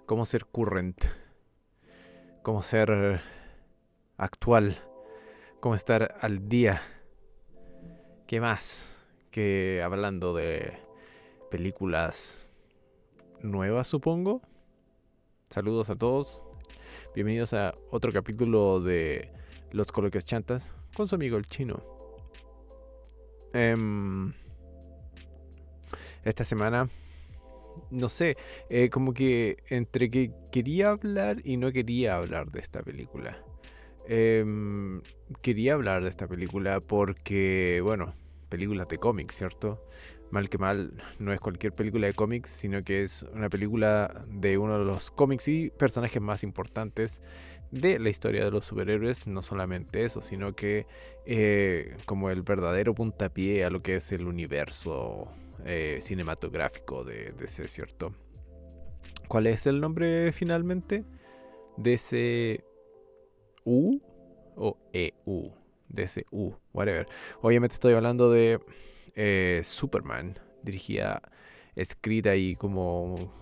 cómo ser current, cómo ser actual, cómo estar al día. ¿Qué más? Que hablando de películas nuevas, supongo. Saludos a todos. Bienvenidos a otro capítulo de Los Coloquios Chantas con su amigo el chino. Em, esta semana, no sé, como que entre que quería hablar y no quería hablar de esta película. Em, Quería hablar de esta película porque, bueno, películas de cómics, ¿cierto? Mal que mal, no es cualquier película de cómics, sino que es una película de uno de los cómics y personajes más importantes de la historia de los superhéroes. No solamente eso, sino que como el verdadero puntapié a lo que es el universo cinematográfico de DC, ¿cierto? ¿Cuál es el nombre finalmente? DC U o EU, DCU, whatever. Obviamente estoy hablando de Superman, dirigida, escrita y como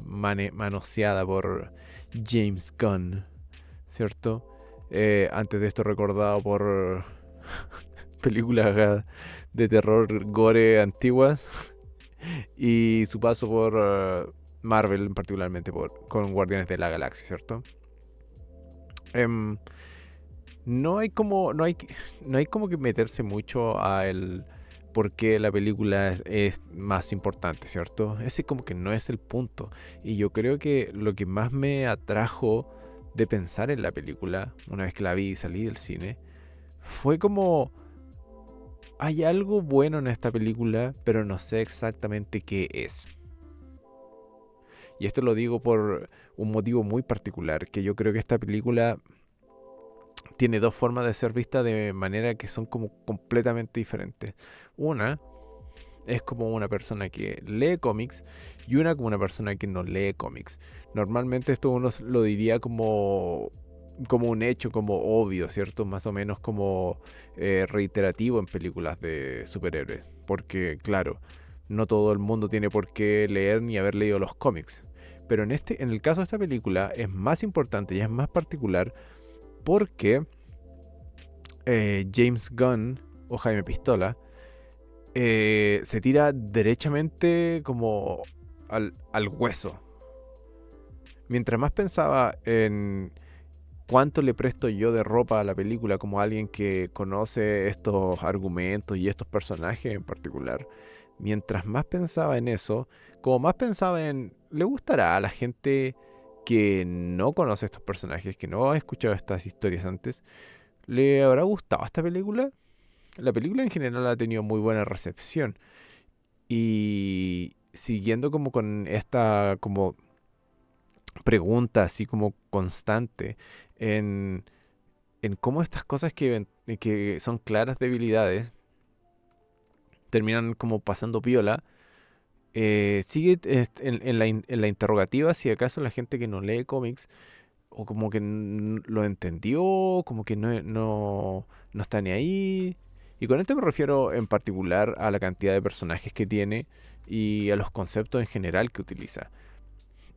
manoseada por James Gunn, ¿cierto? Antes de esto recordado por películas de terror gore antiguas y su paso por Marvel, particularmente con Guardianes de la Galaxia, ¿cierto? Em, no hay como que meterse mucho a el por qué la película es más importante, ¿cierto? Ese como que no es el punto. Y yo creo que lo que más me atrajo de pensar en la película, una vez que la vi y salí del cine, fue como hay algo bueno en esta película, pero no sé exactamente qué es. Y esto lo digo por un motivo muy particular, que yo creo que esta película tiene dos formas de ser vista de manera que son como completamente diferentes. Una es como una persona que lee cómics y una como una persona que no lee cómics. Normalmente esto uno lo diría como un hecho, como obvio, ¿cierto? Más o menos como reiterativo en películas de superhéroes. Porque, claro, no todo el mundo tiene por qué leer ni haber leído los cómics. Pero en el caso de esta película es más importante y es más particular porque James Gunn o Jaime Pistola se tira derechamente como al hueso. Mientras más pensaba en cuánto le presto yo de ropa a la película como alguien que conoce estos argumentos y estos personajes en particular, mientras más pensaba en eso, como más pensaba en, ¿le gustará a la gente que no conoce estos personajes, que no ha escuchado estas historias antes? ¿Le habrá gustado esta película? La película en general ha tenido muy buena recepción. Y siguiendo como con esta como pregunta así como constante en, en cómo estas cosas que son claras debilidades terminan como pasando piola, sigue en la interrogativa si acaso la gente que no lee cómics o como que lo entendió, como que no está ni ahí. Y con esto me refiero en particular a la cantidad de personajes que tiene y a los conceptos en general que utiliza.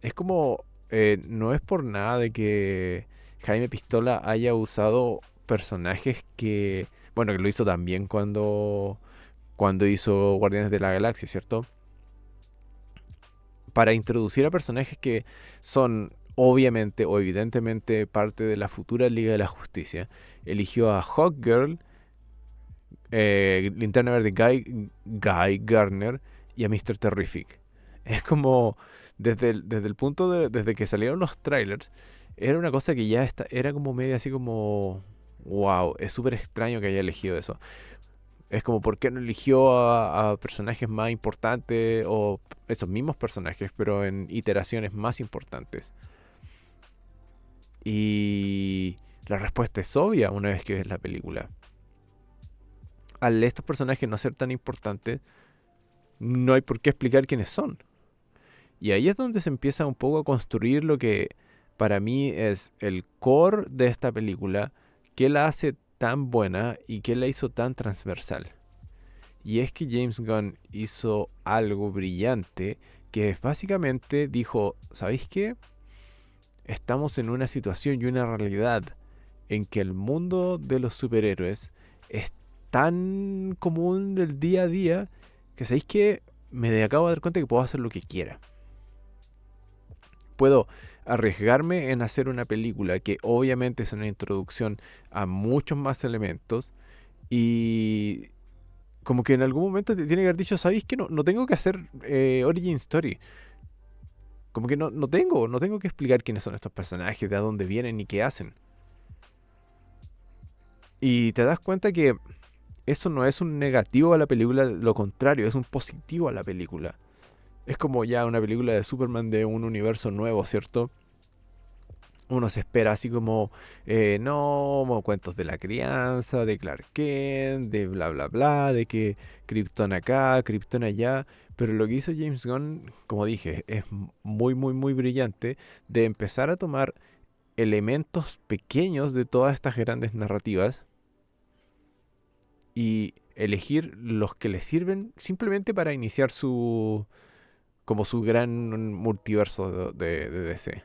Es como, no es por nada de que Jaime Pistola haya usado personajes que, bueno, que lo hizo también cuando hizo Guardianes de la Galaxia, ¿cierto? Para introducir a personajes que son obviamente o evidentemente parte de la futura Liga de la Justicia. Eligió a Hawkgirl, Linterna Verde Guy Gardner y a Mr. Terrific. Es como desde que salieron los trailers, era una cosa que era como medio así como wow, es súper extraño que haya elegido eso. Es como, ¿por qué no eligió a personajes más importantes o esos mismos personajes, pero en iteraciones más importantes? Y la respuesta es obvia una vez que ves la película. Al estos personajes no ser tan importantes, no hay por qué explicar quiénes son. Y ahí es donde se empieza un poco a construir lo que para mí es el core de esta película, que la hace tan buena y que la hizo tan transversal. Y es que James Gunn hizo algo brillante que básicamente dijo, ¿sabéis qué? Estamos en una situación y una realidad en que el mundo de los superhéroes es tan común del día a día que sabéis que me acabo de dar cuenta que puedo hacer lo que quiera. Puedo arriesgarme en hacer una película que obviamente es una introducción a muchos más elementos y como que en algún momento te tiene que haber dicho, ¿sabéis que no tengo que hacer origin story? Como que no tengo que explicar quiénes son estos personajes, de dónde vienen y qué hacen. Y te das cuenta que eso no es un negativo a la película, lo contrario, es un positivo a la película. Es como ya una película de Superman de un universo nuevo, ¿cierto? Uno se espera así como, no, cuentos de la crianza, de Clark Kent, de bla bla bla, de que Krypton acá, Krypton allá. Pero lo que hizo James Gunn, como dije, es muy, muy, muy brillante de empezar a tomar elementos pequeños de todas estas grandes narrativas y elegir los que le sirven simplemente para iniciar como su gran multiverso de DC.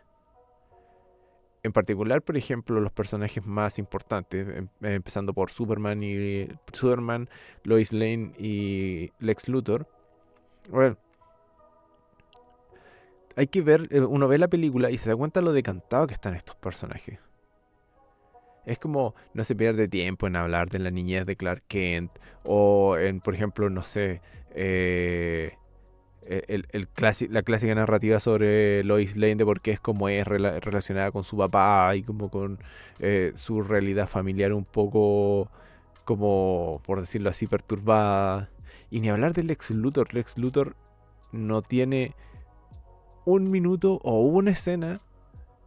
En particular, por ejemplo, los personajes más importantes, empezando por Superman, Lois Lane y Lex Luthor. Bueno, hay que ver, uno ve la película y se da cuenta lo decantado que están estos personajes. Es como no se pierde tiempo en hablar de la niñez de Clark Kent o en, por ejemplo, no sé, la clásica narrativa sobre Lois Lane de por qué es como es relacionada con su papá y como con su realidad familiar un poco, como por decirlo así, perturbada. Y ni hablar de Lex Luthor. Lex Luthor no tiene un minuto o una escena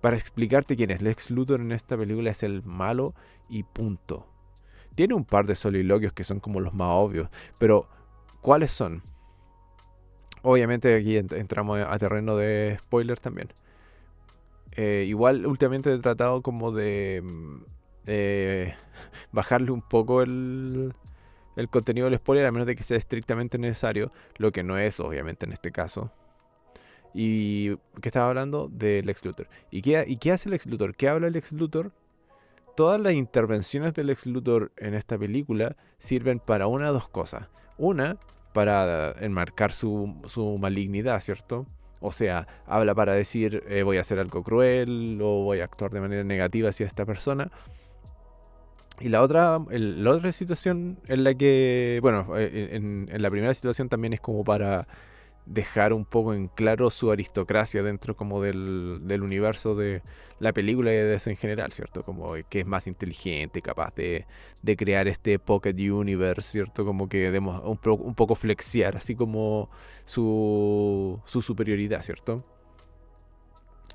para explicarte quién es. Lex Luthor en esta película es el malo y punto. Tiene un par de soliloquios que son como los más obvios, pero ¿cuáles son? Obviamente aquí entramos a terreno de spoilers también. Igual últimamente he tratado como de eh, bajarle un poco el contenido del spoiler, a menos de que sea estrictamente necesario, lo que no es obviamente en este caso. Y que estaba hablando de Lex Luthor. ¿Y qué hace Lex Luthor? ¿Qué habla Lex Luthor? Todas las intervenciones de Lex Luthor en esta película sirven para una o dos cosas. Una, para enmarcar su malignidad, ¿cierto? O sea, habla para decir voy a hacer algo cruel o voy a actuar de manera negativa hacia esta persona. Y la otra situación en la que, bueno, en la primera situación también es como para dejar un poco en claro su aristocracia dentro como del universo de la película y de eso en general, ¿cierto? Como que es más inteligente, capaz de crear este Pocket Universe, ¿cierto? Como que demos un poco flexiar, así como su superioridad, ¿cierto?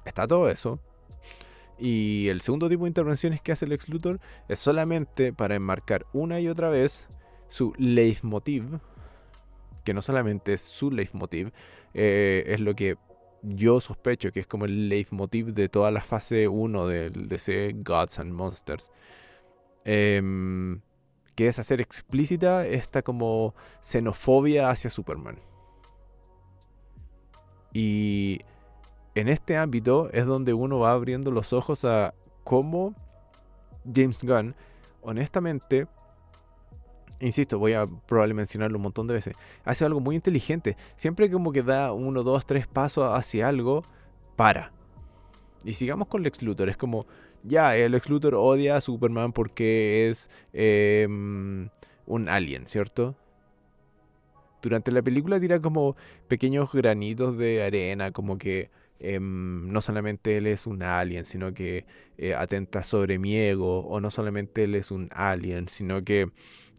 Está todo eso. Y el segundo tipo de intervenciones que hace el Lex Luthor es solamente para enmarcar una y otra vez su leitmotiv, que no solamente es su leitmotiv, es lo que yo sospecho que es como el leitmotiv de toda la fase uno del DC Gods and Monsters. Em, que es hacer explícita esta como xenofobia hacia Superman. Y en este ámbito es donde uno va abriendo los ojos a cómo James Gunn, honestamente, insisto, voy a probablemente mencionarlo un montón de veces, hace algo muy inteligente. Siempre como que da uno, dos, tres pasos hacia algo, para. Y sigamos con Lex Luthor. Es como, ya, el Lex Luthor odia a Superman porque es un alien, ¿cierto? Durante la película tira como pequeños granitos de arena, como que no solamente él es un alien, sino que atenta sobre mi ego, o no solamente él es un alien, sino que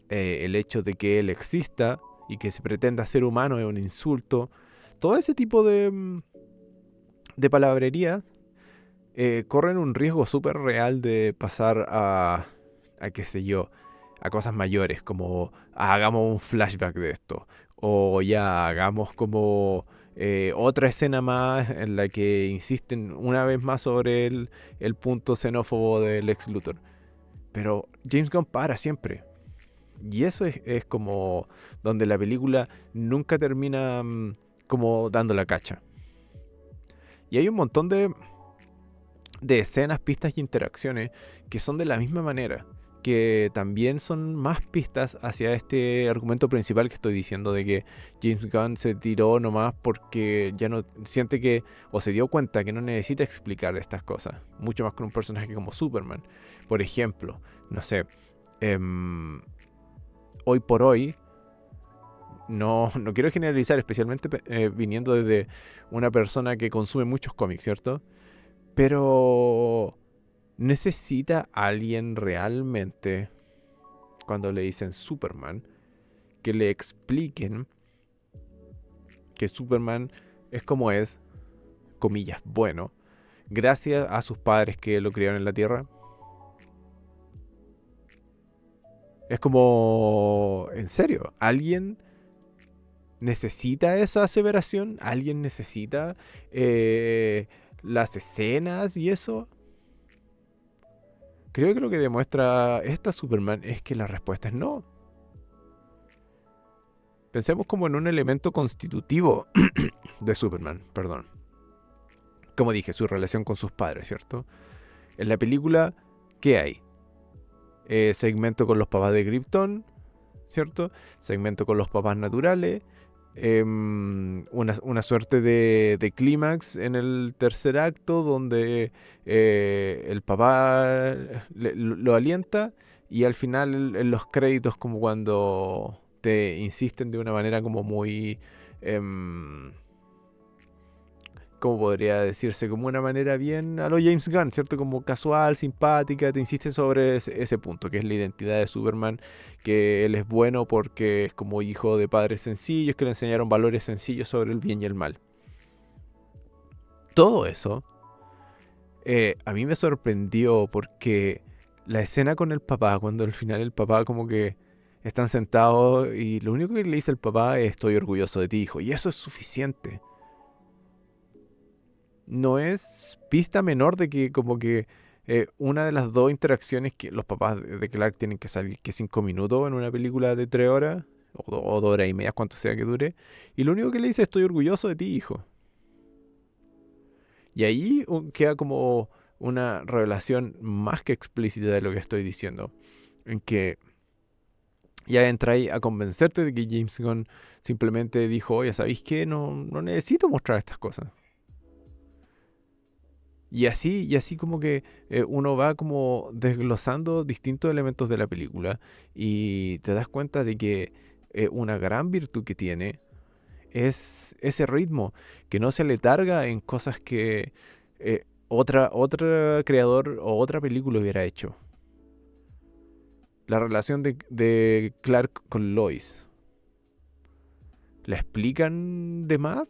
el hecho de que él exista y que se pretenda ser humano es un insulto. Todo ese tipo de palabrería corren un riesgo súper real de pasar a qué sé yo, a cosas mayores, como hagamos un flashback de esto, o ya hagamos como otra escena más en la que insisten una vez más sobre el punto xenófobo del Lex Luthor. Pero James Gunn para siempre. Y eso es como donde la película nunca termina como dando la cacha. Y hay un montón de escenas, pistas y interacciones que son de la misma manera, que también son más pistas hacia este argumento principal que estoy diciendo, de que James Gunn se tiró nomás porque ya no siente que, o se dio cuenta que no necesita explicar estas cosas, mucho más con un personaje como Superman. Por ejemplo, no sé, hoy por hoy, no quiero generalizar, especialmente viniendo desde una persona que consume muchos cómics, ¿cierto? Pero necesita alguien realmente, cuando le dicen Superman, que le expliquen que Superman es como es, comillas, bueno, gracias a sus padres que lo criaron en la Tierra. Es como, en serio, alguien necesita esa aseveración, alguien necesita las escenas y eso. Creo que lo que demuestra esta Superman es que la respuesta es no. Pensemos como en un elemento constitutivo de Superman, perdón. Como dije, su relación con sus padres, ¿cierto? En la película, ¿qué hay? Segmento con los papás de Krypton, ¿cierto? Segmento con los papás naturales. Una suerte de clímax en el tercer acto donde el papá lo alienta y al final en los créditos como cuando te insisten de una manera como muy... ¿cómo podría decirse? Como una manera bien a lo James Gunn, ¿cierto? Como casual, simpática, te insiste sobre ese punto, que es la identidad de Superman, que él es bueno porque es como hijo de padres sencillos, que le enseñaron valores sencillos sobre el bien y el mal. Todo eso a mí me sorprendió porque la escena con el papá, cuando al final el papá como que están sentados y lo único que le dice el papá es estoy orgulloso de ti, hijo, y eso es suficiente. No es pista menor de que como que una de las dos interacciones que los papás de Clark tienen que salir que 5 minutos en una película de 3 horas o 2 horas y media, cuanto sea que dure, y lo único que le dice es estoy orgulloso de ti, hijo. Y ahí queda como una revelación más que explícita de lo que estoy diciendo, en que ya entra ahí a convencerte de que James Gunn simplemente dijo, oye, ¿sabéis qué? No necesito mostrar estas cosas. Y así como que uno va como desglosando distintos elementos de la película y te das cuenta de que una gran virtud que tiene es ese ritmo, que no se letarga en cosas que otra creador o otra película hubiera hecho. La relación de Clark con Lois. ¿La explican de más?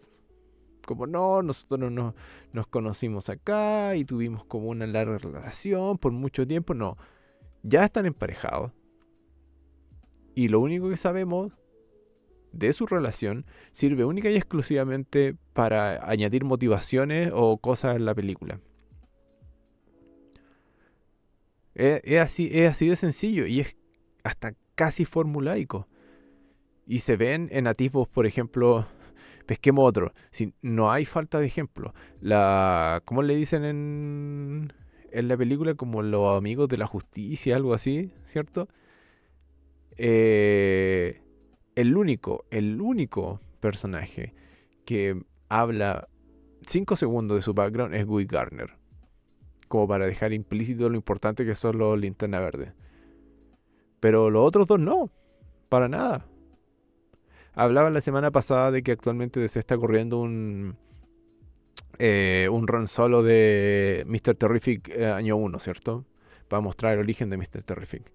Como no, nosotros no nos conocimos acá y tuvimos como una larga relación por mucho tiempo. No, ya están emparejados. Y lo único que sabemos de su relación sirve única y exclusivamente para añadir motivaciones o cosas en la película. Es así de sencillo y es hasta casi formulaico. Y se ven en atisbos, por ejemplo, pesquemos otro. Si no hay falta de ejemplo. ¿Cómo le dicen en la película? Como los amigos de la justicia, algo así, ¿cierto? Eh, el único personaje que habla 5 segundos de su background es Guy Gardner. Como para dejar implícito lo importante que son los Linterna Verde. Pero los otros dos no, para nada. Hablaba la semana pasada de que actualmente se está corriendo un run solo de Mr. Terrific año 1, ¿cierto? Para mostrar el origen de Mr. Terrific.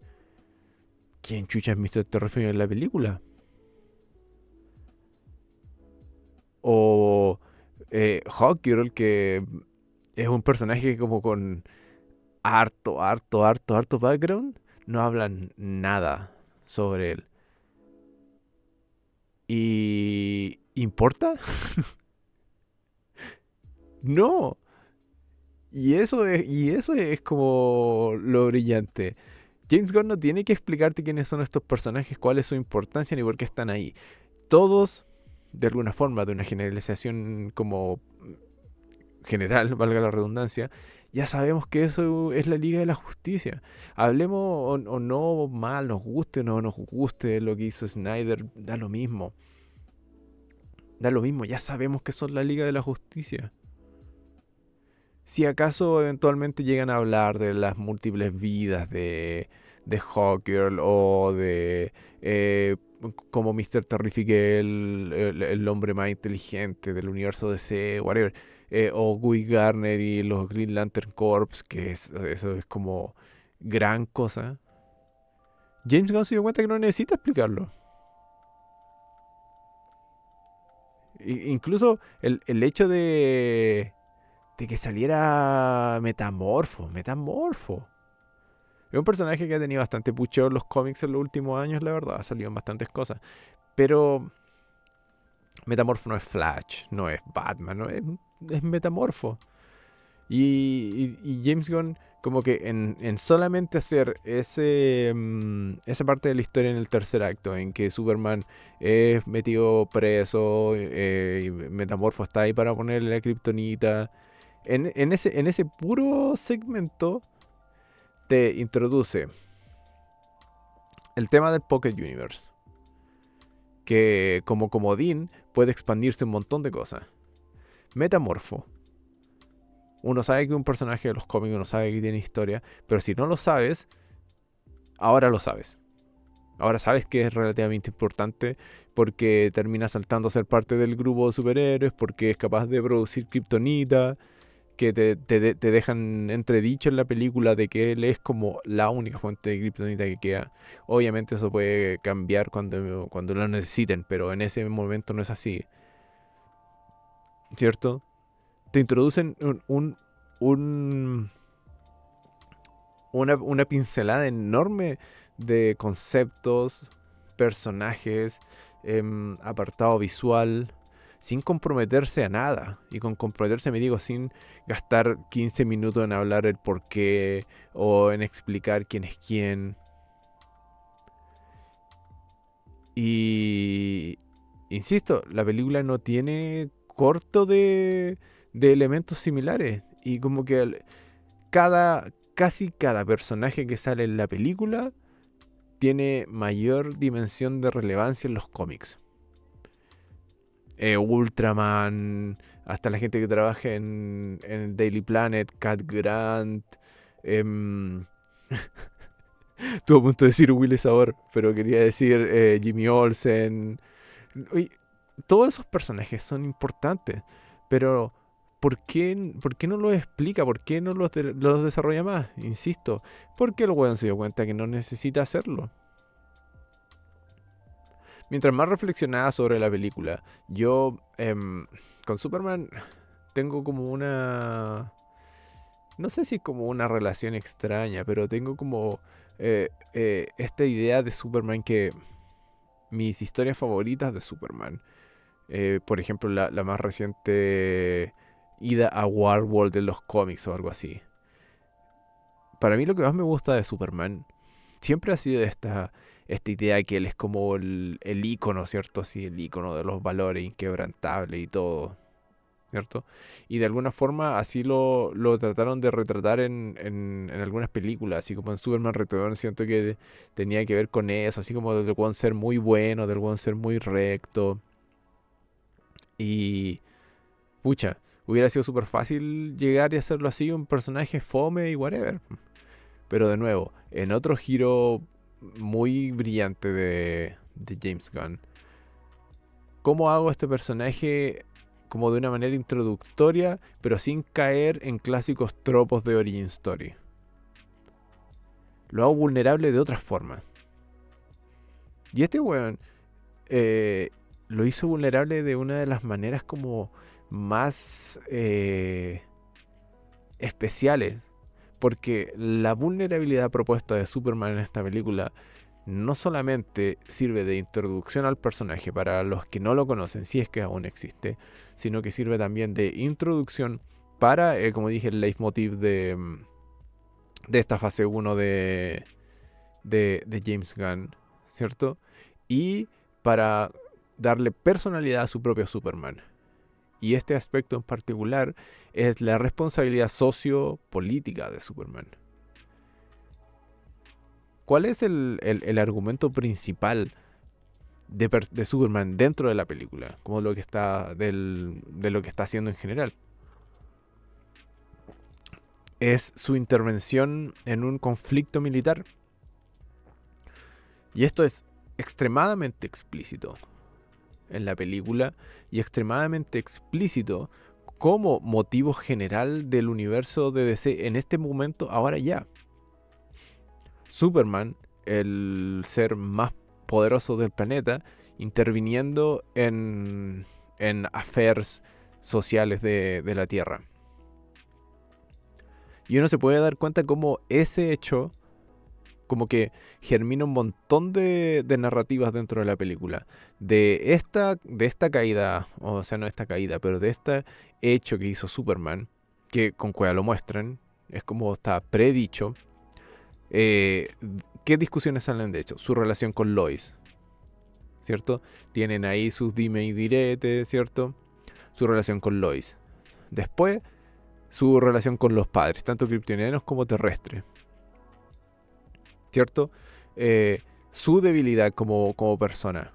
¿Quién chucha es Mr. Terrific en la película? O Hawkgirl, que es un personaje como con harto background, no hablan nada sobre él. ¿Y importa? No. Y eso es como lo brillante. James Gunn no tiene que explicarte quiénes son estos personajes, cuál es su importancia ni por qué están ahí. Todos, de alguna forma, de una generalización como general, valga la redundancia, ya sabemos que eso es la Liga de la Justicia. Hablemos o no mal, nos guste o no nos guste lo que hizo Snyder, da lo mismo. Da lo mismo, ya sabemos que son la Liga de la Justicia. Si acaso eventualmente llegan a hablar de las múltiples vidas de Hawkgirl o de como Mr. Terrific, el hombre más inteligente del universo DC, whatever, o Guy Garner y los Green Lantern Corps, que eso es como gran cosa. James Gunn se dio cuenta que no necesita explicarlo. Incluso el hecho de que saliera Metamorfo. Es un personaje que ha tenido bastante pucheo en los cómics en los últimos años, la verdad. Ha salido en bastantes cosas. Pero Metamorfo no es Flash, no es Batman, no es Metamorfo. Y James Gunn, como que en solamente hacer esa parte de la historia en el tercer acto, en que Superman es metido preso, y Metamorfo está ahí para ponerle la kriptonita. En ese puro segmento te introduce el tema del Pocket Universe, que como comodín puede expandirse un montón de cosas. Metamorfo. Uno sabe que un personaje de los cómics, uno sabe que tiene historia, pero si no lo sabes, ahora lo sabes. Ahora sabes que es relativamente importante porque termina saltando a ser parte del grupo de superhéroes, porque es capaz de producir kriptonita, que te dejan entredicho en la película de que él es como la única fuente de kriptonita que queda. Obviamente eso puede cambiar cuando lo necesiten, pero en ese momento no es así, ¿cierto? Te introducen un- una pincelada enorme de conceptos, personajes, apartado visual, sin comprometerse a nada. Y con comprometerse me digo sin gastar 15 minutos en hablar el por qué o en explicar quién es quién. Y insisto, la película no tiene corto de elementos similares. Y como que casi cada personaje que sale en la película tiene mayor dimensión de relevancia en los cómics. Ultraman, hasta la gente que trabaja en el Daily Planet, Cat Grant. em, Estuve a punto de decir Willy Sabor, pero quería decir Jimmy Olsen. Uy, todos esos personajes son importantes, pero ¿por qué no los explica? ¿Por qué no los desarrolla más? Insisto, porque el weón se dio cuenta que no necesita hacerlo. Mientras más reflexionaba sobre la película, yo con Superman tengo como una... No sé si como una relación extraña, pero tengo como esta idea de Superman que mis historias favoritas de Superman, por ejemplo la más reciente ida a Warworld en los cómics o algo así. Para mí lo que más me gusta de Superman siempre ha sido esta idea que él es como el ícono, ¿cierto? Así, el ícono de los valores inquebrantables y todo, ¿cierto? Y de alguna forma así lo trataron de retratar en algunas películas, así como en Superman Return, siento que tenía que ver con eso, así como del buen ser muy bueno, del buen ser muy recto. Y, pucha, hubiera sido súper fácil llegar y hacerlo así, un personaje fome y whatever. Pero de nuevo, en otro giro muy brillante de James Gunn, ¿cómo hago este personaje como de una manera introductoria, pero sin caer en clásicos tropos de origin story? Lo hago vulnerable de otra forma. Y este weón lo hizo vulnerable de una de las maneras como más especiales. Porque la vulnerabilidad propuesta de Superman en esta película no solamente sirve de introducción al personaje para los que no lo conocen, si es que aún existe, sino que sirve también de introducción para, como dije, el leitmotiv de esta fase 1 de de James Gunn, ¿cierto? Y para darle personalidad a su propio Superman. Y este aspecto en particular es la responsabilidad sociopolítica de Superman. ¿Cuál es el argumento principal de Superman dentro de la película? Como lo que está de lo que está haciendo en general. Es su intervención en un conflicto militar. Y esto es extremadamente explícito en la película y extremadamente explícito como motivo general del universo de DC en este momento, ahora ya. Superman, el ser más poderoso del planeta, interviniendo en affairs sociales de la Tierra. Y uno se puede dar cuenta cómo ese hecho como que germina un montón de narrativas dentro de la película. De esta caída, o sea, no esta caída, pero de este hecho que hizo Superman, que con cueva lo muestran, es como está predicho. ¿Qué discusiones salen de hecho? Su relación con Lois, ¿cierto? Tienen ahí sus dime y diretes, ¿cierto? Su relación con Lois. Después, su relación con los padres, tanto kryptonianos como terrestres, ¿cierto? Su debilidad como persona.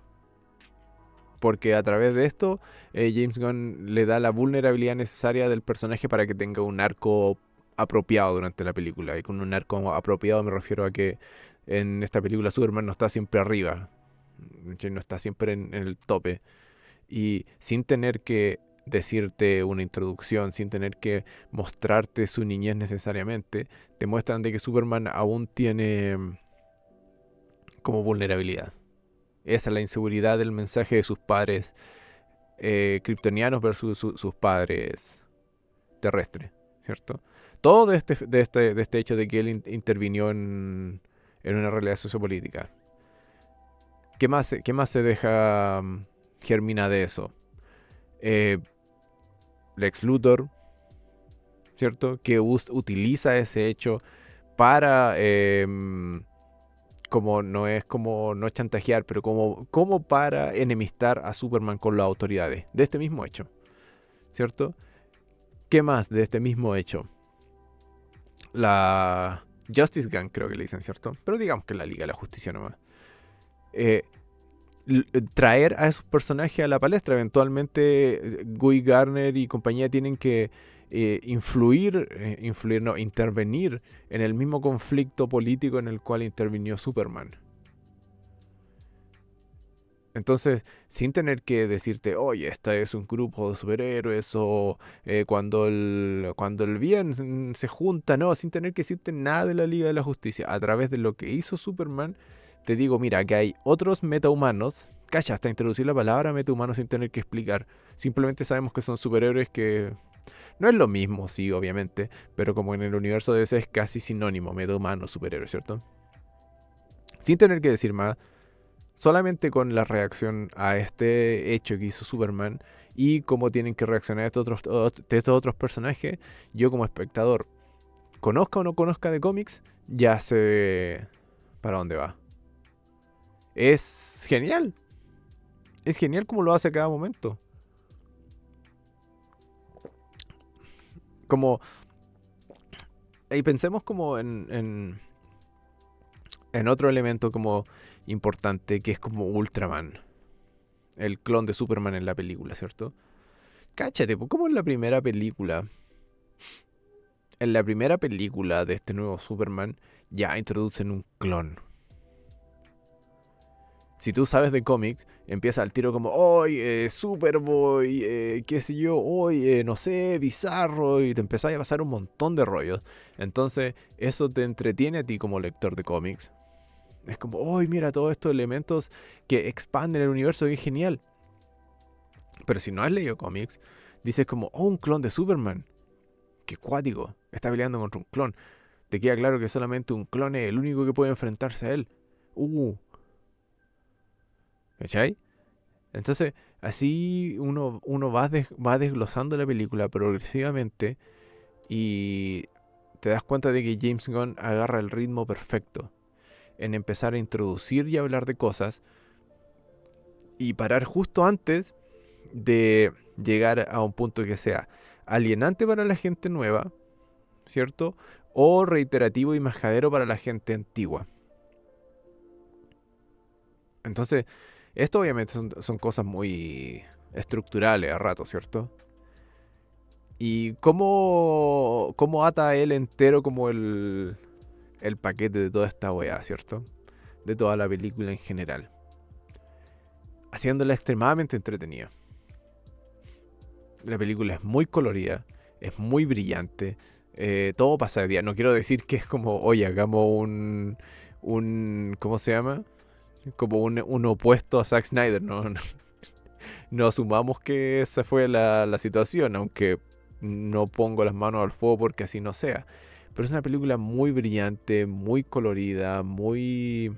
Porque a través de esto, James Gunn le da la vulnerabilidad necesaria del personaje para que tenga un arco apropiado durante la película. Y con un arco apropiado me refiero a que en esta película Superman no está siempre arriba. No está siempre en el tope. Y sin tener que decirte una introducción, sin tener que mostrarte su niñez necesariamente, te muestran de que Superman aún tiene como vulnerabilidad. Esa es la inseguridad del mensaje de sus padres kryptonianos versus sus padres terrestres, ¿cierto? Todo de este hecho de que él intervinió en una realidad sociopolítica. Qué más se deja germina de eso? Lex Luthor, ¿cierto? Que utiliza ese hecho para como no chantajear, pero como para enemistar a Superman con las autoridades de este mismo hecho, ¿cierto? ¿Qué más de este mismo hecho? La Justice Gang, creo que le dicen, ¿cierto? Pero digamos que la Liga de la Justicia nomás. Eh, Traer a esos personajes a la palestra. Eventualmente Guy Garner y compañía tienen que intervenir en el mismo conflicto político en el cual intervinió Superman. Entonces, sin tener que decirte, oye, este es un grupo de superhéroes, o cuando el bien se junta, no, sin tener que decirte nada de la Liga de la Justicia, a través de lo que hizo Superman, te digo, mira, que hay otros metahumanos, calla, hasta introducir la palabra metahumanos sin tener que explicar, simplemente sabemos que son superhéroes que no es lo mismo, sí, obviamente, pero como en el universo de ese es casi sinónimo, metahumano, superhéroe, ¿cierto? Sin tener que decir más, solamente con la reacción a este hecho que hizo Superman y cómo tienen que reaccionar estos otros personajes, yo como espectador, conozca o no conozca de cómics, ya sé para dónde va. Es genial. Es genial como lo hace a cada momento. Como... Y pensemos como en otro elemento como importante que es como Ultraman. El clon de Superman en la película, ¿cierto? Cáchate, ¿cómo en la primera película? En la primera película de este nuevo Superman ya introducen un clon. Si tú sabes de cómics, empieza al tiro como, hoy Superboy, qué sé yo, hoy no sé, Bizarro, y te empezás a pasar un montón de rollos. Entonces, eso te entretiene a ti como lector de cómics. Es como, hoy mira todos estos elementos que expanden el universo, que es genial. Pero si no has leído cómics, dices como, oh, un clon de Superman. Qué cuático, está peleando contra un clon. Te queda claro que solamente un clon es el único que puede enfrentarse a él. ¿Cachai? Entonces, así uno va desglosando la película progresivamente y te das cuenta de que James Gunn agarra el ritmo perfecto. en empezar a introducir y hablar de cosas y parar justo antes de llegar a un punto que sea alienante para la gente nueva, ¿cierto? O reiterativo y majadero para la gente antigua. Entonces, esto obviamente son cosas muy estructurales a rato, ¿cierto? Y cómo ata él entero como el paquete de toda esta weá, ¿cierto? De toda la película en general. Haciéndola extremadamente entretenida. La película es muy colorida, es muy brillante. Todo pasa de día. No quiero decir que es como, oye, hagamos ¿cómo se llama? Como un opuesto a Zack Snyder, ¿no? No asumamos que esa fue la situación, aunque no pongo las manos al fuego porque así no sea. Pero es una película muy brillante, muy colorida, muy...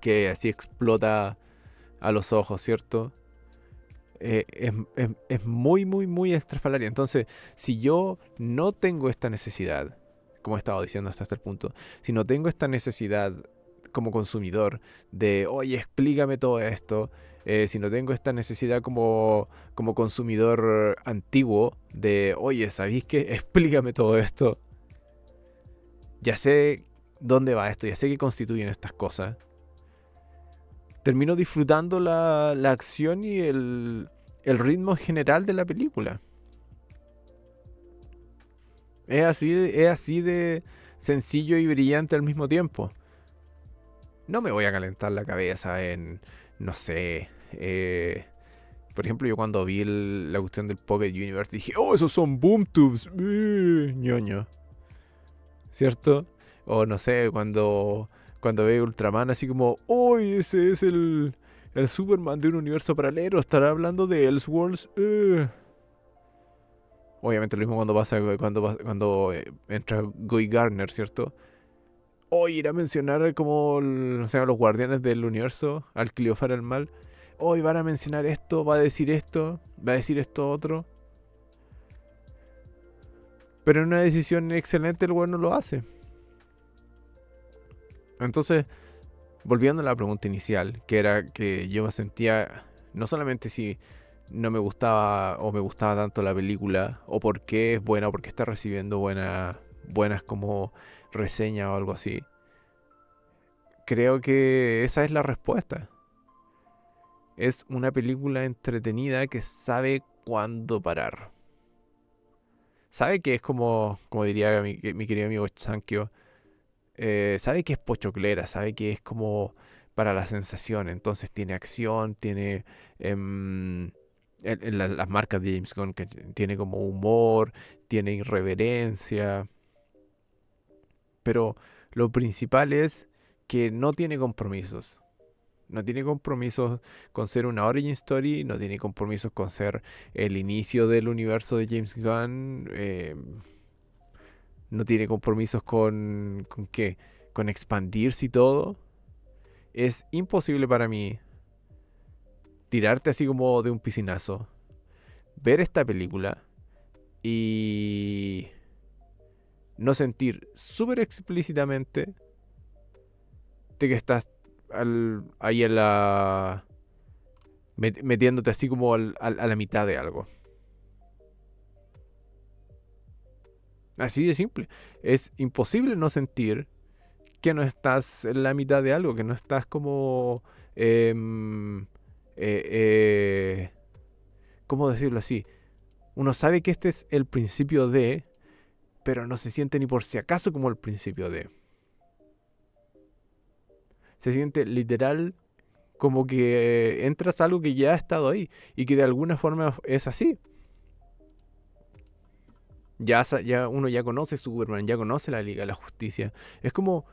que así explota a los ojos, ¿cierto? Es muy, muy, muy estrafalaria. Entonces, si yo no tengo esta necesidad, como he estado diciendo hasta este punto, si no tengo esta necesidad como consumidor de, oye, explícame todo esto, si no tengo esta necesidad como consumidor antiguo de, oye, ¿sabéis qué? Explícame todo esto. Ya sé dónde va esto, ya sé qué constituyen estas cosas. Termino disfrutando la acción y el ritmo general de la película. Es así de sencillo y brillante al mismo tiempo. No me voy a calentar la cabeza en, no sé, por ejemplo, yo cuando vi la cuestión del Pocket Universe dije, oh, esos son boom tubes, ñoño, ¿cierto? O no sé, cuando ve Ultraman así como, oh, ese es el Superman de un universo paralelo, estará hablando de Elseworlds. Obviamente lo mismo cuando pasa cuando entra Guy Gardner, ¿cierto? O ir a mencionar como o sea, los guardianes del universo, al Cleofar el mal. Hoy van a mencionar esto, va a decir esto otro. Pero en una decisión excelente el güey no lo hace. Entonces, volviendo a la pregunta inicial, que era que yo me sentía, no solamente si no me gustaba o me gustaba tanto la película, o por qué es buena, o por qué está recibiendo buenas como reseñas o algo así. Creo que esa es la respuesta. Es una película entretenida que sabe cuándo parar. Sabe que es como diría mi querido amigo Chankyo, sabe que es pochoclera, sabe que es como para la sensación. Entonces tiene acción, tiene las marcas de James Gunn, que tiene como humor, tiene irreverencia. Pero lo principal es que no tiene compromisos. No tiene compromisos con ser una origin story, no tiene compromisos con ser el inicio del universo de James Gunn, no tiene compromisos ¿con qué? Con expandirse y todo. Es imposible para mí tirarte así como de un piscinazo, ver esta película y no sentir súper explícitamente de que estás ahí en metiéndote así como a la mitad de algo. Así de simple. Es imposible no sentir que no estás en la mitad de algo, que no estás como... em, eh, eh, ¿cómo decirlo así? Uno sabe que este es el principio de, pero no se siente ni por si acaso como el principio de. Se siente literal como que entras a algo que ya ha estado ahí y que de alguna forma es así. Ya uno ya conoce Superman, ya conoce la Liga de la Justicia. Es como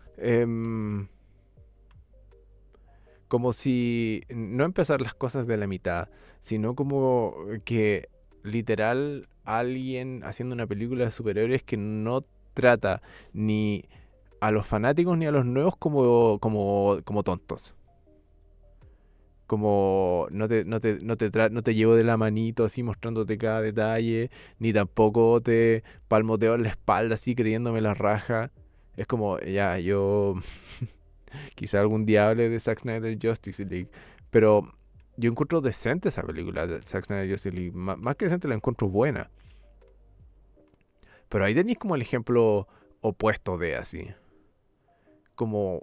si no empezar las cosas de la mitad, sino como que literal alguien haciendo una película de superhéroes que no trata ni a los fanáticos ni a los nuevos como tontos. Como no te llevo de la manito así mostrándote cada detalle, ni tampoco te palmoteo en la espalda así creyéndome la raja. Es como, ya, yo Quizá algún día hable de Zack Snyder Justice League. Pero yo encuentro decente esa película de Zack Snyder Justice League. Más que decente, la encuentro buena. Pero ahí tenéis como el ejemplo opuesto de así. Como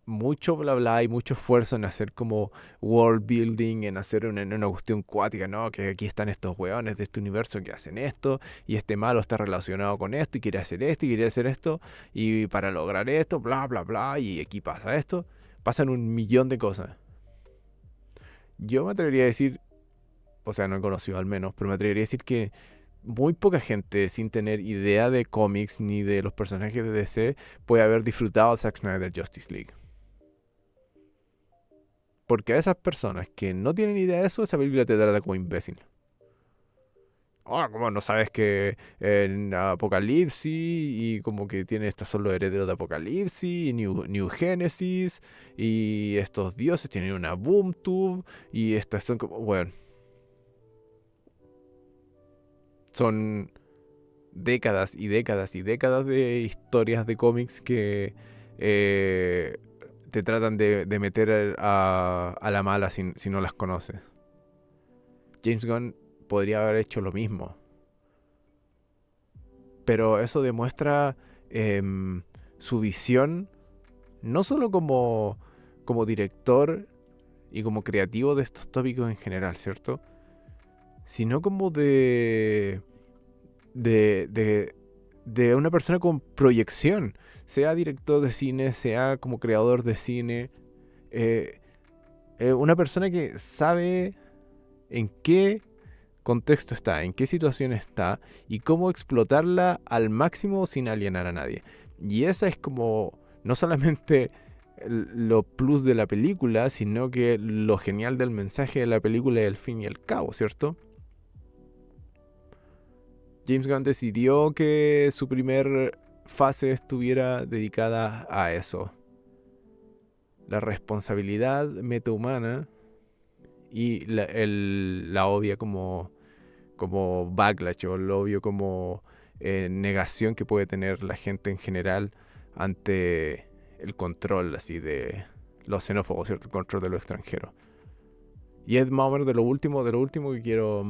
mucho bla bla y mucho esfuerzo en hacer como world building, en hacer una cuestión cuática, ¿no? Que aquí están estos weones de este universo que hacen esto, y este malo está relacionado con esto, y quiere hacer esto, y quiere hacer esto, y para lograr esto, bla bla bla, y aquí pasa esto. Pasan un millón de cosas. Yo me atrevería a decir, o sea, no he conocido al menos, pero me atrevería a decir que muy poca gente sin tener idea de cómics ni de los personajes de DC puede haber disfrutado de Zack Snyder Justice League. Porque a esas personas que no tienen idea de eso, esa película te trata como imbécil. Ah, ¿cómo no sabes que en Apocalipsis y como que tiene estos son los herederos de Apocalipsis y New Genesis y estos dioses tienen una boom tube y estas son como, bueno, son décadas y décadas y décadas de historias de cómics que eh, te tratan de meter a la mala si no las conoces. James Gunn podría haber hecho lo mismo, pero eso demuestra su visión, no solo como director y como creativo de estos tópicos en general, ¿cierto? Sino como de, de, de una persona con proyección, sea director de cine, sea como creador de cine, eh, una persona que sabe en qué contexto está, en qué situación está y cómo explotarla al máximo sin alienar a nadie. Y esa es como no solamente lo plus de la película, sino que lo genial del mensaje de la película y al fin y al cabo, ¿cierto? James Gunn decidió que su primer fase estuviera dedicada a eso. La responsabilidad metahumana y la obvia como backlash o lo obvio como negación que puede tener la gente en general ante el control así de los xenófobos, ¿cierto? El control de lo extranjero. Y es más o menos de lo último que quiero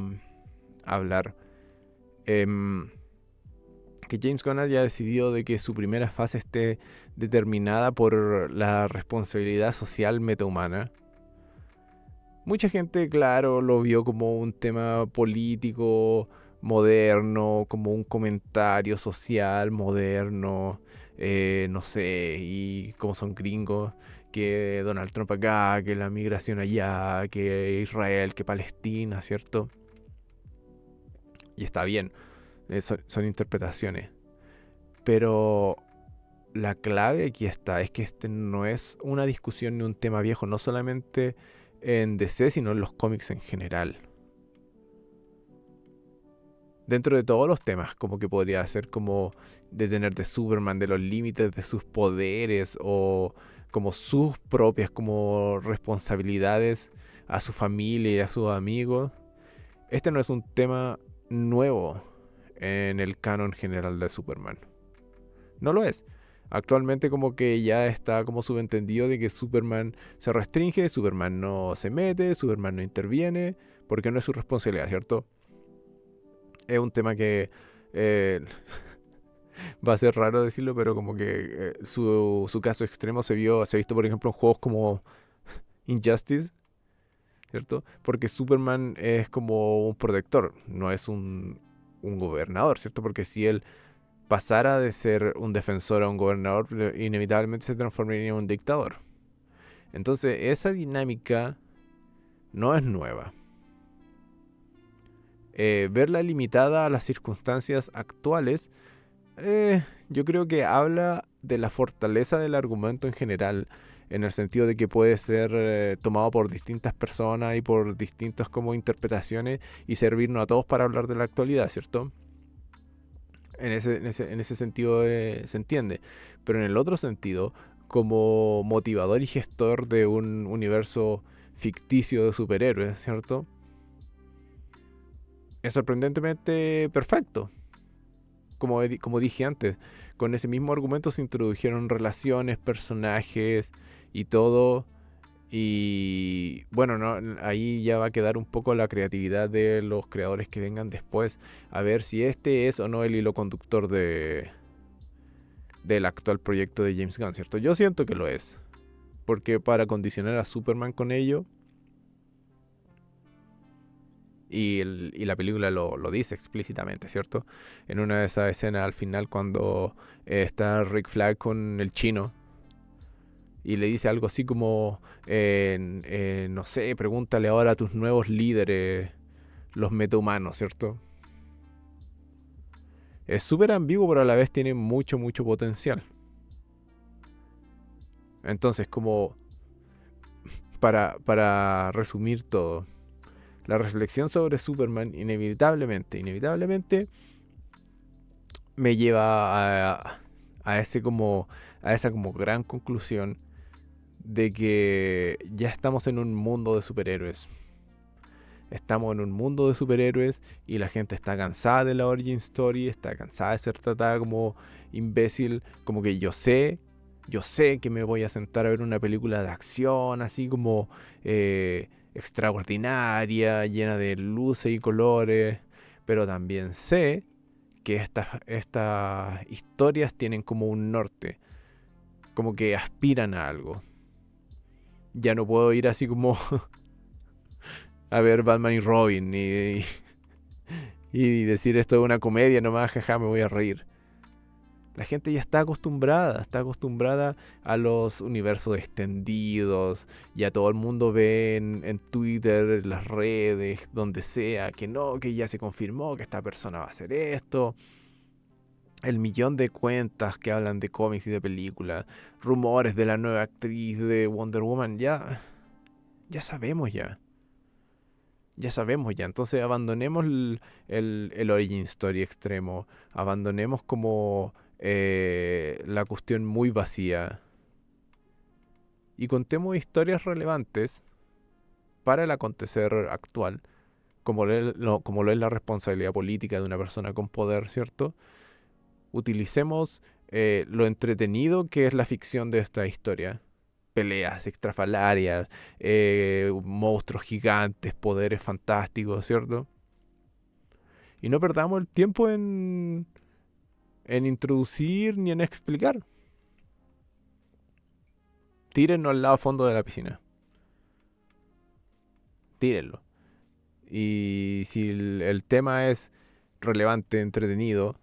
hablar. Que James Gunn haya decidido de que su primera fase esté determinada por la responsabilidad social metahumana. Mucha gente, claro, lo vio como un tema político moderno, como un comentario social moderno, no sé, y como son gringos, que Donald Trump acá, que la migración allá, que Israel, que Palestina, ¿cierto? Y está bien, son interpretaciones. Pero la clave aquí está, es que este no es una discusión ni un tema viejo, no solamente en DC, sino en los cómics en general. Dentro de todos los temas, como que podría ser como detener de Superman, de los límites de sus poderes o como sus propias como responsabilidades a su familia y a sus amigos. Este no es un tema nuevo en el canon general de Superman. No lo es. Actualmente como que ya está como subentendido de que Superman se restringe, Superman no se mete, Superman no interviene, porque no es su responsabilidad, ¿cierto? Es un tema que eh, va a ser raro decirlo, pero como que su caso extremo se ha visto por ejemplo en juegos como Injustice, ¿cierto? Porque Superman es como un protector, no es un gobernador, ¿cierto? Porque si él pasara de ser un defensor a un gobernador, inevitablemente se transformaría en un dictador. Entonces, esa dinámica no es nueva. Verla limitada a las circunstancias actuales, yo creo que habla de la fortaleza del argumento en general, en el sentido de que puede ser tomado por distintas personas y por distintas como interpretaciones y servirnos a todos para hablar de la actualidad, ¿cierto? En ese sentido se entiende. Pero en el otro sentido, como motivador y gestor de un universo ficticio de superhéroes, ¿cierto? Es sorprendentemente perfecto. Como dije antes, con ese mismo argumento se introdujeron relaciones, personajes y todo. Y bueno, no, ahí ya va a quedar un poco la creatividad de los creadores que vengan después, a ver si este es o no el hilo conductor del actual proyecto de James Gunn, ¿cierto? Yo siento que lo es, porque para condicionar a Superman con ello, y la película lo dice explícitamente, ¿cierto? En una de esas escenas al final cuando está Rick Flag con el chino y le dice algo así como, no sé, pregúntale ahora a tus nuevos líderes, los metahumanos, ¿cierto? Es súper ambiguo, pero a la vez tiene mucho, mucho potencial. Entonces, como para resumir todo, la reflexión sobre Superman inevitablemente me lleva a ese como a esa como gran conclusión de que ya estamos en un mundo de superhéroes. Estamos en un mundo de superhéroes y la gente está cansada de la origin story, está cansada de ser tratada como imbécil, como que yo sé que me voy a sentar a ver una película de acción así como extraordinaria, llena de luces y colores, pero también sé que estas historias tienen como un norte, como que aspiran a algo. Ya no puedo ir así como a ver Batman y Robin y decir esto es una comedia nomás, jaja, me voy a reír. La gente ya está acostumbrada a los universos extendidos, ya todo el mundo ve en Twitter, en las redes, donde sea, que no, que ya se confirmó que esta persona va a hacer esto. El millón de cuentas que hablan de cómics y de películas, rumores de la nueva actriz de Wonder Woman, ya sabemos ya. Ya sabemos ya, entonces abandonemos el origin story extremo, abandonemos como la cuestión muy vacía y contemos historias relevantes para el acontecer actual, como lo es la responsabilidad política de una persona con poder, ¿cierto? Utilicemos lo entretenido que es la ficción de esta historia. Peleas extrafalarias, monstruos gigantes, poderes fantásticos, ¿cierto? Y no perdamos el tiempo en introducir ni en explicar. Tírenlo al lado fondo de la piscina. Tírenlo. Y si el tema es relevante, entretenido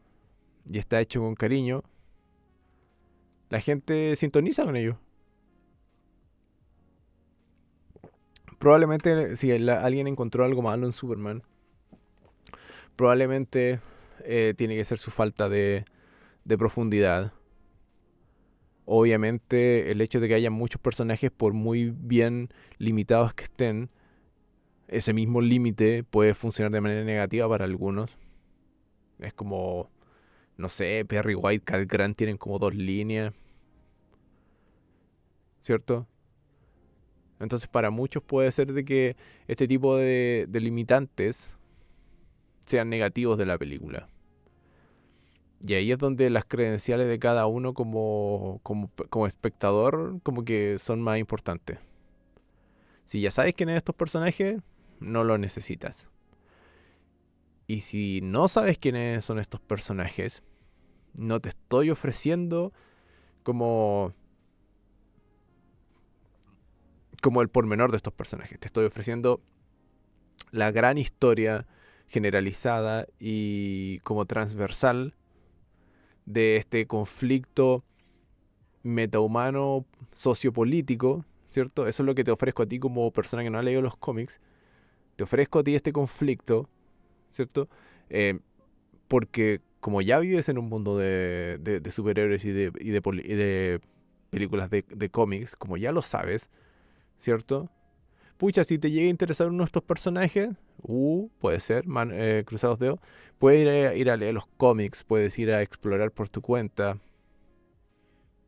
y está hecho con cariño, la gente sintoniza con ello. Probablemente si alguien encontró algo malo en Superman, probablemente tiene que ser su falta de profundidad. Obviamente el hecho de que haya muchos personajes, por muy bien limitados que estén, ese mismo límite puede funcionar de manera negativa para algunos. Es como, no sé, Perry White, Cal Grant tienen como dos líneas, ¿cierto? Entonces para muchos puede ser de que este tipo de limitantes sean negativos de la película. Y ahí es donde las credenciales de cada uno como espectador como que son más importantes. Si ya sabes quiénes son estos personajes, no los necesitas. Y si no sabes quiénes son estos personajes, no te estoy ofreciendo como, como el pormenor de estos personajes. Te estoy ofreciendo la gran historia generalizada y como transversal de este conflicto metahumano sociopolítico, ¿cierto? Eso es lo que te ofrezco a ti como persona que no ha leído los cómics. Te ofrezco a ti este conflicto, ¿cierto? Eh, porque como ya vives en un mundo de superhéroes y de películas de cómics, como ya lo sabes, ¿cierto? Pucha, si te llega a interesar uno de estos personajes, puede ser, cruzados dedos, puedes ir a leer los cómics, puedes ir a explorar por tu cuenta,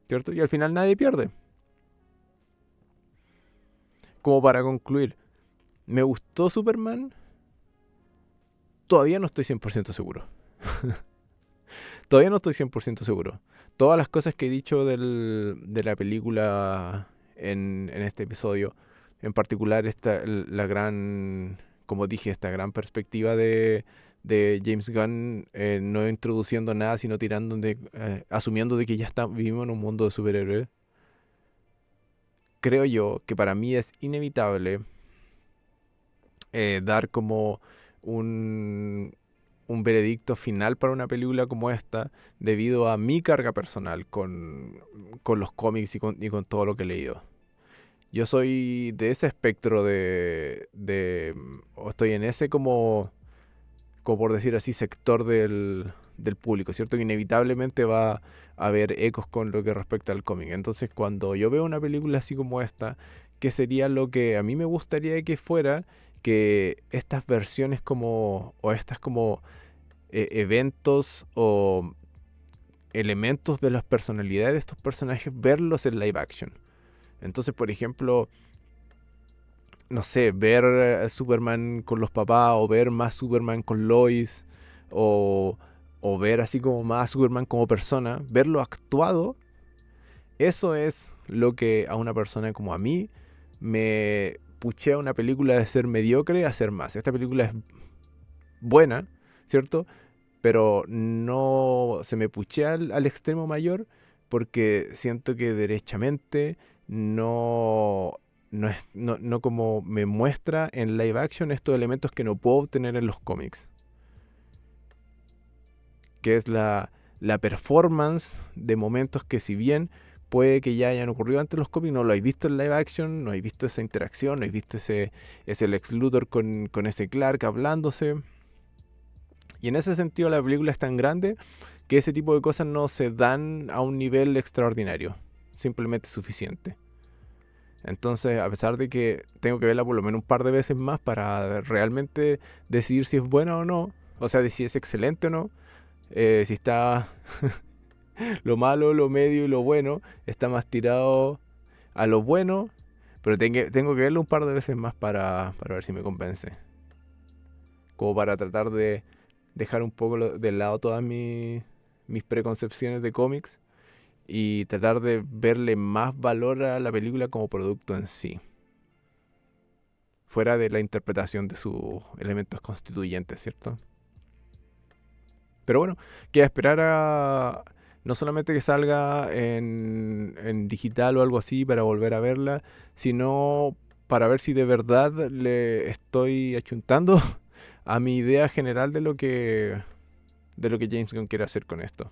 ¿cierto? Y al final nadie pierde. Como para concluir, ¿me gustó Superman? Todavía no estoy 100% seguro. Todavía no estoy 100% seguro. Todas las cosas que he dicho de la película en este episodio. En particular, la gran, como dije, esta gran perspectiva de James Gunn, no introduciendo nada, sino asumiendo de que vivimos en un mundo de superhéroes. Creo yo que para mí es inevitable dar como un, un veredicto final para una película como esta, debido a mi carga personal con los cómics y con todo lo que he leído. Yo soy de ese espectro o estoy en ese como por decir así, sector del público, ¿cierto? Que inevitablemente va a haber ecos con lo que respecta al cómic. Entonces, cuando yo veo una película así como esta, ¿qué sería lo que a mí me gustaría que fuera? Que estas versiones o estas como eventos o elementos de las personalidades de estos personajes, verlos en live action. Entonces, por ejemplo, no sé, ver a Superman con los papás, o ver más Superman con Lois, o, o ver así como más Superman como persona, verlo actuado, eso es lo que a una persona como a mí me puchea una película de ser mediocre a ser más. Esta película es buena, ¿cierto? Pero no se me puchea al extremo mayor, porque siento que derechamente no como me muestra en live action estos elementos que no puedo obtener en los cómics, que es la performance de momentos que, si bien puede que ya hayan ocurrido antes en los cómics, no lo habéis visto en live action, no habéis visto esa interacción, no habéis visto ese Lex Luthor con ese Clark hablándose. Y en ese sentido la película es tan grande que ese tipo de cosas no se dan a un nivel extraordinario, simplemente suficiente. Entonces, a pesar de que tengo que verla por lo menos un par de veces más para realmente decidir si es buena o no, o sea, de si es excelente o no, si está lo malo, lo medio y lo bueno, está más tirado a lo bueno, pero tengo que verlo un par de veces más para ver si me convence. Como para tratar de dejar un poco de lado todas mis preconcepciones de cómics y tratar de verle más valor a la película como producto en sí, fuera de la interpretación de sus elementos constituyentes, ¿cierto? Pero bueno, queda esperar a no solamente que salga en digital o algo así para volver a verla, sino para ver si de verdad le estoy achuntando a mi idea general de lo que James Gunn quiere hacer con esto.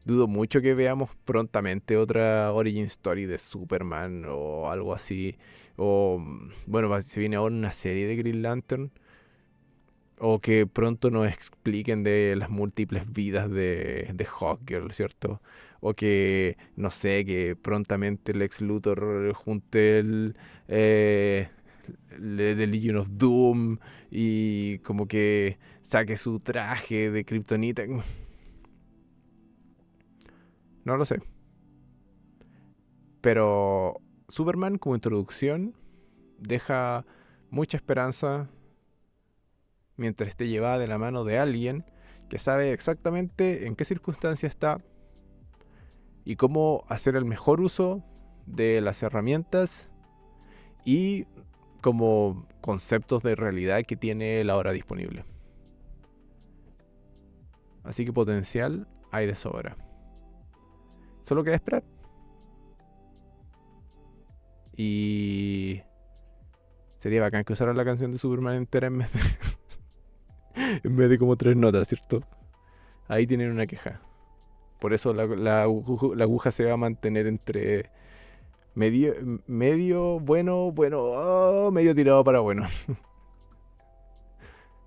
Dudo mucho que veamos prontamente otra origin story de Superman o algo así. O, bueno, se viene ahora una serie de Green Lantern. O que pronto nos expliquen de las múltiples vidas de Hawkgirl, ¿cierto? O que, no sé, que prontamente Lex Luthor junte eh, The Legion of Doom y como que saque su traje de Kryptonita. No lo sé. Pero Superman como introducción deja mucha esperanza mientras esté llevada de la mano de alguien que sabe exactamente en qué circunstancia está y cómo hacer el mejor uso de las herramientas y como conceptos de realidad que tiene la hora disponible. Así que potencial hay de sobra. Solo queda esperar. Y sería bacán que usaran la canción de Superman entera en vez de como 3 notas, ¿cierto? Ahí tienen una queja. Por eso la aguja se va a mantener entre medio, bueno, medio tirado para bueno.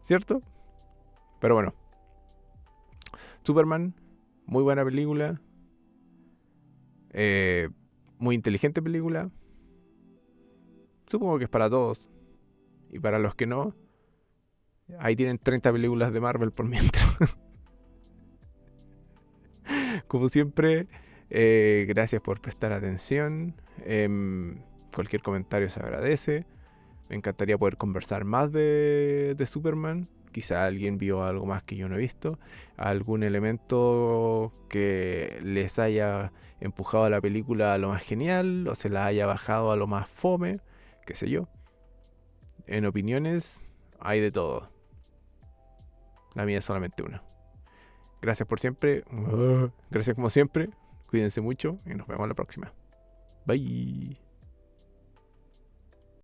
¿Cierto? Pero bueno. Superman, muy buena película. Muy inteligente película. Supongo que es para todos. Y para los que no, ahí tienen 30 películas de Marvel por mientras. Como siempre, gracias por prestar atención. Cualquier comentario se agradece. Me encantaría poder conversar más de Superman. Quizá alguien vio algo más que yo no he visto, algún elemento que les haya empujado a la película a lo más genial o se la haya bajado a lo más fome, qué sé yo. En opiniones hay de todo. La mía es solamente una. Gracias por siempre. Gracias como siempre. Cuídense mucho y nos vemos la próxima. Bye.